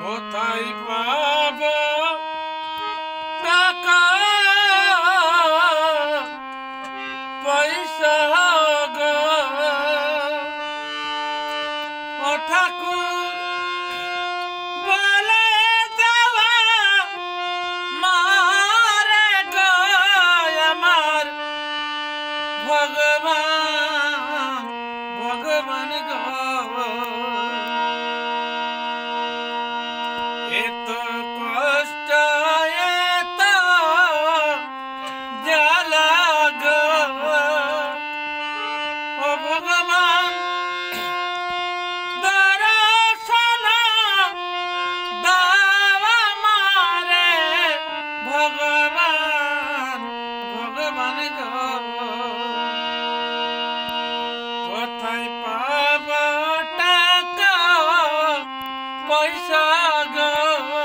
কোথায় পাব টাকা পয়সা গো ও ঠাকুর বলে দেওয়া মারে গো আমার ভগবান ভগবান গো এত কষ্ট এত জ্বালা গো ও ভগবান দর্শন দাও আমারে ভগবান ভগবান গো কোথায় পাব টাকা পয়সা গো